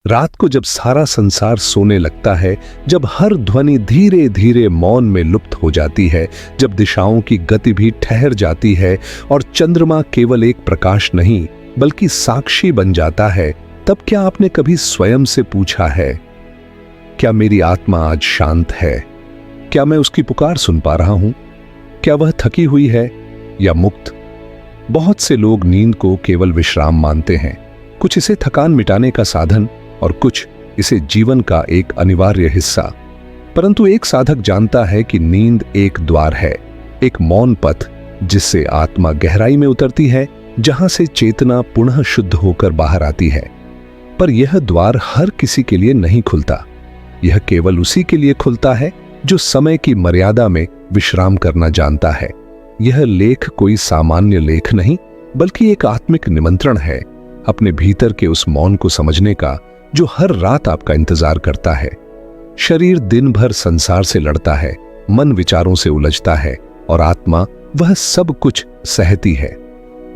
रात को जब सारा संसार सोने लगता है, जब हर ध्वनि धीरे धीरे मौन में लुप्त हो जाती है, जब दिशाओं की गति भी ठहर जाती है और चंद्रमा केवल एक प्रकाश नहीं बल्कि साक्षी बन जाता है, तब क्या आपने कभी स्वयं से पूछा है, क्या मेरी आत्मा आज शांत है? क्या मैं उसकी पुकार सुन पा रहा हूं? क्या वह थकी हुई है या मुक्त? बहुत से लोग नींद को केवल विश्राम मानते हैं, कुछ इसे थकान मिटाने का साधन और कुछ इसे जीवन का एक अनिवार्य हिस्सा। परंतु एक साधक जानता है कि नींद एक द्वार है, एक मौन पथ जिससे आत्मा गहराई में उतरती है, जहां से चेतना पुनः शुद्ध होकर बाहर आती है। पर यह द्वार हर किसी के लिए नहीं खुलता। यह केवल उसी के लिए खुलता है जो समय की मर्यादा में विश्राम करना जानता है। यह लेख कोई सामान्य लेख नहीं, बल्कि एक आत्मिक निमंत्रण है अपने भीतर के उस मौन को समझने का जो हर रात आपका इंतजार करता है। शरीर दिन भर संसार से लड़ता है, मन विचारों से उलझता है और आत्मा वह सब कुछ सहती है।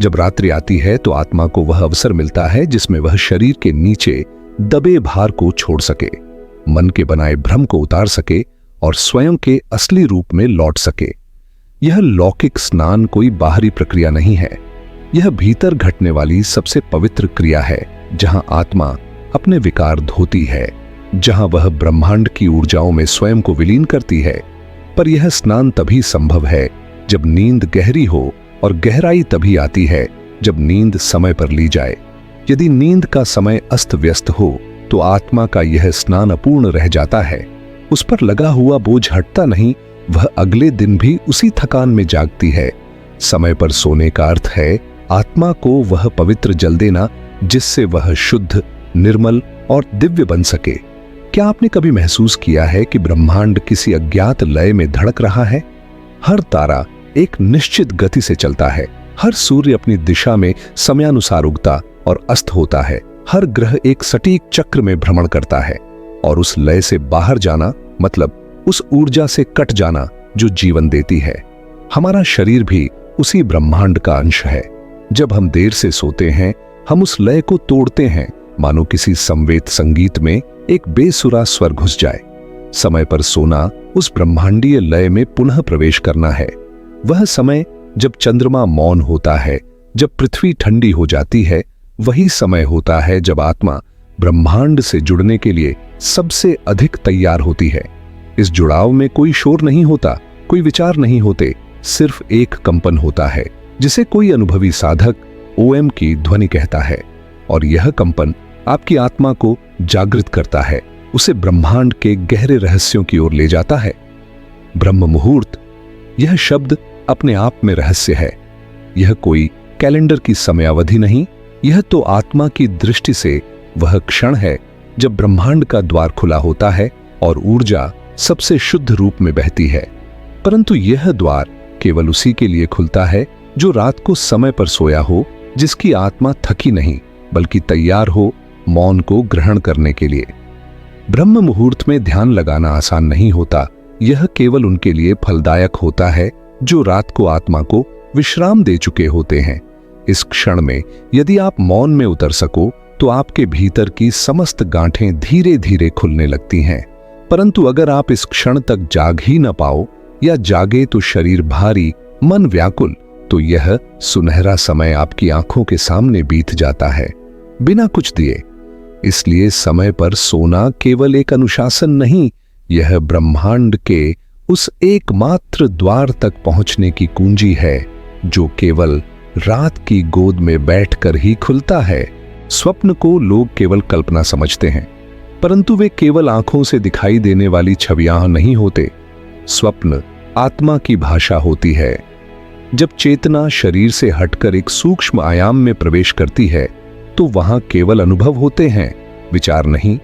जब रात्रि आती है तो आत्मा को वह अवसर मिलता है जिसमें वह शरीर के नीचे दबे भार को छोड़ सके, मन के बनाए भ्रम को उतार सके और स्वयं के असली रूप में लौट सके। यह लौकिक स्नान कोई बाहरी प्रक्रिया नहीं है, यह भीतर घटने वाली सबसे पवित्र क्रिया है, जहां आत्मा अपने विकार धोती है, जहां वह ब्रह्मांड की ऊर्जाओं में स्वयं को विलीन करती है। पर यह स्नान तभी संभव है जब नींद गहरी हो, और गहराई तभी आती है जब नींद समय पर ली जाए। यदि नींद का समय अस्त व्यस्त हो तो आत्मा का यह स्नान अपूर्ण रह जाता है। उस पर लगा हुआ बोझ हटता नहीं, वह अगले दिन भी उसी थकान में जागती है। समय पर सोने का अर्थ है आत्मा को वह पवित्र जल देना जिससे वह शुद्ध, निर्मल और दिव्य बन सके। क्या आपने कभी महसूस किया है कि ब्रह्मांड किसी अज्ञात लय में धड़क रहा है? हर तारा एक निश्चित गति से चलता है, हर सूर्य अपनी दिशा में समयानुसार उगता और अस्त होता है, हर ग्रह एक सटीक चक्र में भ्रमण करता है। और उस लय से बाहर जाना मतलब उस ऊर्जा से कट जाना जो जीवन देती है। हमारा शरीर भी उसी ब्रह्मांड का अंश है। जब हम देर से सोते हैं, हम उस लय को तोड़ते हैं, मानो किसी संवेद संगीत में एक बेसुरा स्वर घुस जाए। समय पर सोना उस ब्रह्मांडीय लय में पुनः प्रवेश करना है। वह समय जब चंद्रमा मौन होता है, जब पृथ्वी ठंडी हो जाती है, वही समय होता है जब आत्मा ब्रह्मांड से जुड़ने के लिए सबसे अधिक तैयार होती है। इस जुड़ाव में कोई शोर नहीं होता, कोई विचार नहीं होते, सिर्फ एक कंपन होता है जिसे कोई अनुभवी साधक ओम की ध्वनि कहता है। और यह कंपन आपकी आत्मा को जागृत करता है, उसे ब्रह्मांड के गहरे रहस्यों की ओर ले जाता है। ब्रह्म मुहूर्त, यह शब्द अपने आप में रहस्य है। यह कोई कैलेंडर की समयावधि नहीं, यह तो आत्मा की दृष्टि से वह क्षण है जब ब्रह्मांड का द्वार खुला होता है और ऊर्जा सबसे शुद्ध रूप में बहती है। परंतु यह द्वार केवल उसी के लिए खुलता है जो रात को समय पर सोया हो, जिसकी आत्मा थकी नहीं बल्कि तैयार हो मौन को ग्रहण करने के लिए। ब्रह्म मुहूर्त में ध्यान लगाना आसान नहीं होता, यह केवल उनके लिए फलदायक होता है जो रात को आत्मा को विश्राम दे चुके होते हैं। इस क्षण में यदि आप मौन में उतर सको तो आपके भीतर की समस्त गांठें धीरे धीरे खुलने लगती हैं। परंतु अगर आप इस क्षण तक जाग ही न पाओ या जागे तो शरीर भारी, मन व्याकुल, तो यह सुनहरा समय आपकी आंखों के सामने बीत जाता है बिना कुछ दिए। इसलिए समय पर सोना केवल एक अनुशासन नहीं, यह ब्रह्मांड के उस एकमात्र द्वार तक पहुंचने की कुंजी है जो केवल रात की गोद में बैठकर ही खुलता है। स्वप्न को लोग केवल कल्पना समझते हैं, परंतु वे केवल आंखों से दिखाई देने वाली छवियां नहीं होते। स्वप्न आत्मा की भाषा होती है। जब चेतना शरीर से हटकर एक सूक्ष्म आयाम में प्रवेश करती है तो वहां केवल अनुभव होते हैं, विचार नहीं।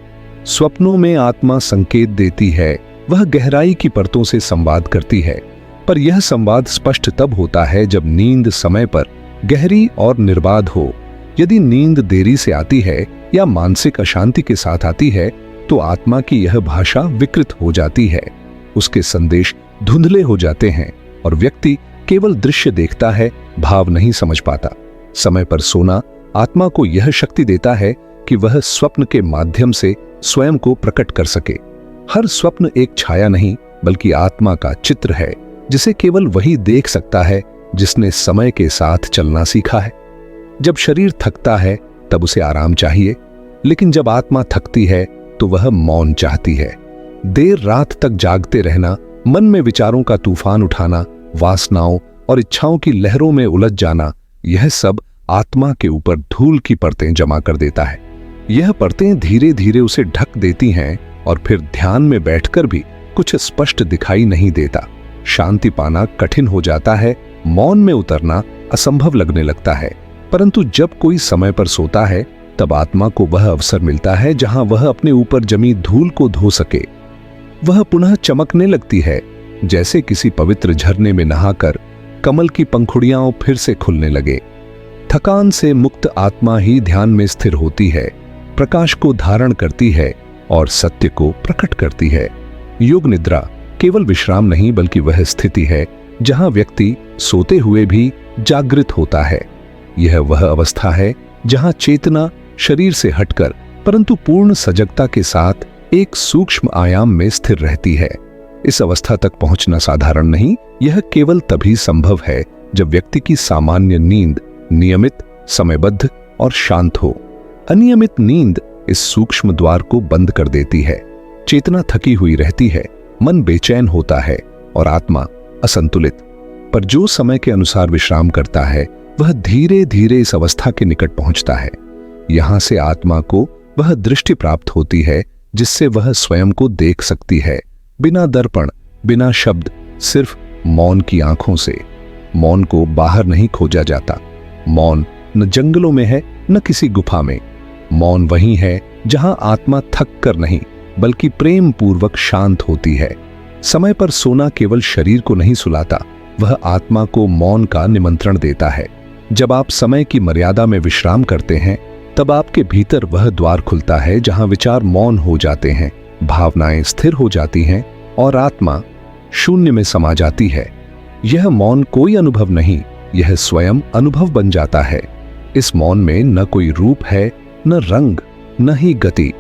स्वप्नों में आत्मा संकेत देती है, वह गहराई की परतों से संवाद करती है। पर यह संवाद स्पष्ट तब होता है जब नींद समय पर, गहरी और निर्बाध हो। यदि नींद देरी से आती है या मानसिक अशांति के साथ आती है तो आत्मा की यह भाषा विकृत हो जाती है, उसके संदेश धुंधले हो जाते हैं और व्यक्ति केवल दृश्य देखता है, भाव नहीं समझ पाता। समय पर सोना आत्मा को यह शक्ति देता है कि वह स्वप्न के माध्यम से स्वयं को प्रकट कर सके। हर स्वप्न एक छाया नहीं बल्कि आत्मा का चित्र है, जिसे केवल वही देख सकता है जिसने समय के साथ चलना सीखा है। जब शरीर थकता है तब उसे आराम चाहिए, लेकिन जब आत्मा थकती है तो वह मौन चाहती है। देर रात तक जागते रहना, मन में विचारों का तूफान उठाना, वासनाओं और इच्छाओं की लहरों में उलझ जाना, यह सब आत्मा के ऊपर धूल की परतें जमा कर देता है। यह परतें धीरे धीरे उसे ढक देती हैं और फिर ध्यान में बैठकर भी कुछ स्पष्ट दिखाई नहीं देता। शांति पाना कठिन हो जाता है, मौन में उतरना असंभव लगने लगता है। परंतु जब कोई समय पर सोता है तब आत्मा को वह अवसर मिलता है जहां वह अपने ऊपर जमी धूल को धो सके। वह पुनः चमकने लगती है, जैसे किसी पवित्र झरने में नहाकर कमल की पंखुड़ियां फिर से खुलने लगे। थकान से मुक्त आत्मा ही ध्यान में स्थिर होती है, प्रकाश को धारण करती है और सत्य को प्रकट करती है। योग निद्रा केवल विश्राम नहीं बल्कि वह स्थिति है जहां व्यक्ति सोते हुए भी जागृत होता है। यह वह अवस्था है जहां चेतना शरीर से हटकर परंतु पूर्ण सजगता के साथ एक सूक्ष्म आयाम में स्थिर रहती है। इस अवस्था तक पहुंचना साधारण नहीं, यह केवल तभी संभव है जब व्यक्ति की सामान्य नींद नियमित, समयबद्ध और शांत हो। अनियमित नींद इस सूक्ष्म द्वार को बंद कर देती है। चेतना थकी हुई रहती है, मन बेचैन होता है और आत्मा असंतुलित। पर जो समय के अनुसार विश्राम करता है वह धीरे धीरे इस अवस्था के निकट पहुंचता है। यहां से आत्मा को वह दृष्टि प्राप्त होती है जिससे वह स्वयं को देख सकती है, बिना दर्पण, बिना शब्द, सिर्फ मौन की आंखों से। मौन को बाहर नहीं खोजा जाता। मौन न जंगलों में है न किसी गुफा में। मौन वहीं है जहां आत्मा थक कर नहीं बल्कि प्रेम पूर्वक शांत होती है। समय पर सोना केवल शरीर को नहीं सुलाता, वह आत्मा को मौन का निमंत्रण देता है। जब आप समय की मर्यादा में विश्राम करते हैं तब आपके भीतर वह द्वार खुलता है जहां विचार मौन हो जाते हैं, भावनाएं स्थिर हो जाती हैं और आत्मा शून्य में समा जाती है। यह मौन कोई अनुभव नहीं, यह स्वयं अनुभव बन जाता है। इस मौन में न कोई रूप है, न रंग, न ही गति,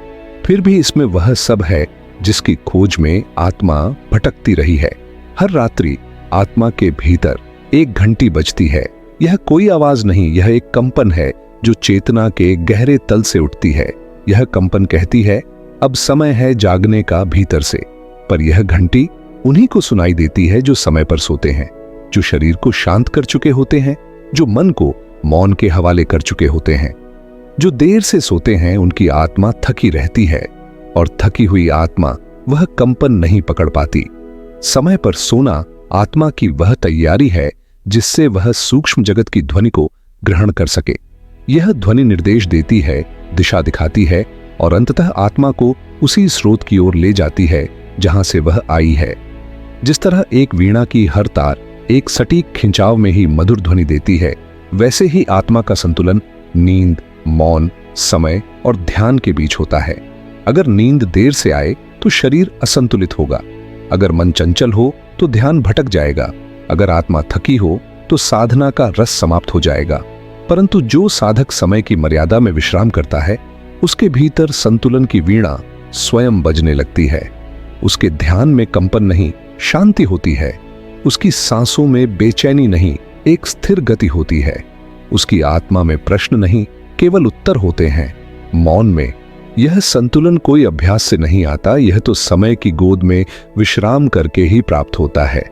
फिर भी इसमें वह सब है जिसकी खोज में आत्मा भटकती रही है। हर रात्रि आत्मा के भीतर एक घंटी बजती है। यह कोई आवाज नहीं, यह एक कंपन है जो चेतना के गहरे तल से उठती है। यह कंपन कहती है अब समय है जागने का भीतर से। पर यह घंटी उन्हीं को सुनाई देती है जो समय पर सोते हैं, जो शरीर को शांत कर चुके होते हैं, जो मन को मौन के हवाले कर चुके होते हैं। जो देर से सोते हैं उनकी आत्मा थकी रहती है और थकी हुई आत्मा वह कंपन नहीं पकड़ पाती। समय पर सोना आत्मा की वह तैयारी है जिससे वह सूक्ष्म जगत की ध्वनि को ग्रहण कर सके। यह ध्वनि निर्देश देती है, दिशा दिखाती है और अंततः आत्मा को उसी स्रोत की ओर ले जाती है जहां से वह आई है। जिस तरह एक वीणा की हर तार एक सटीक खिंचाव में ही मधुर ध्वनि देती है, वैसे ही आत्मा का संतुलन नींद, मौन, समय और ध्यान के बीच होता है। अगर नींद देर से आए तो शरीर असंतुलित होगा, अगर मन चंचल हो तो ध्यान भटक जाएगा, अगर आत्मा थकी हो तो साधना का रस समाप्त हो जाएगा। परंतु जो साधक समय की मर्यादा में विश्राम करता है उसके भीतर संतुलन की वीणा स्वयं बजने लगती है। उसके ध्यान में कंपन नहीं, शांति होती है। उसकी सांसों में बेचैनी नहीं, एक स्थिर गति होती है। उसकी आत्मा में प्रश्न नहीं, केवल उत्तर होते हैं। मौन में यह संतुलन कोई अभ्यास से नहीं आता, यह तो समय की गोद में विश्राम करके ही प्राप्त होता है।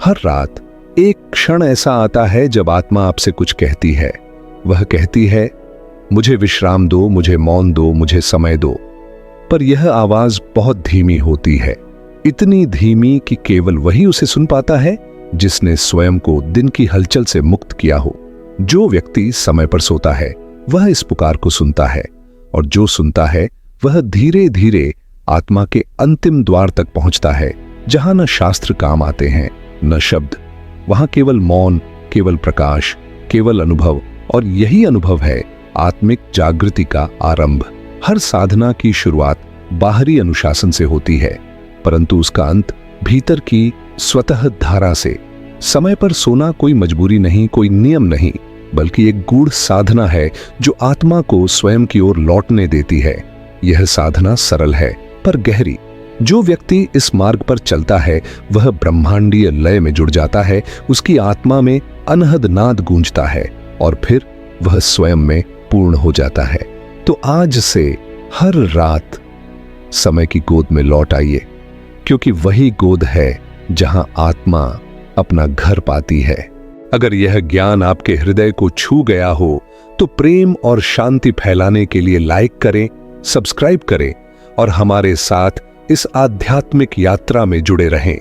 हर रात एक क्षण ऐसा आता है जब आत्मा आपसे कुछ कहती है। वह कहती है मुझे विश्राम दो, मुझे मौन दो, मुझे समय दो। पर यह आवाज बहुत धीमी होती है, इतनी धीमी कि केवल वही उसे सुन पाता है जिसने स्वयं को दिन की हलचल से मुक्त किया हो। जो व्यक्ति समय पर सोता है वह इस पुकार को सुनता है, और जो सुनता है वह धीरे धीरे आत्मा के अंतिम द्वार तक पहुंचता है, जहां न शास्त्र काम आते हैं न शब्द। वहां केवल मौन, केवल प्रकाश, केवल अनुभव, और यही अनुभव है आत्मिक जागृति का आरंभ। हर साधना की शुरुआत बाहरी अनुशासन से होती है, परंतु उसका अंत भीतर की स्वतः धारा से। समय पर सोना कोई मजबूरी नहीं, कोई नियम नहीं, बल्कि एक गूढ़ साधना है जो आत्मा को स्वयं की ओर लौटने देती है। यह साधना सरल है पर गहरी। जो व्यक्ति इस मार्ग पर चलता है वह ब्रह्मांडीय लय में जुड़ जाता है, उसकी आत्मा में अनहद नाद गूंजता है और फिर वह स्वयं में पूर्ण हो जाता है। तो आज से हर रात समय की गोद में लौट आइए, क्योंकि वही गोद है जहां आत्मा अपना घर पाती है। अगर यह ज्ञान आपके हृदय को छू गया हो तो प्रेम और शांति फैलाने के लिए लाइक करें, सब्सक्राइब करें और हमारे साथ इस आध्यात्मिक यात्रा में जुड़े रहें।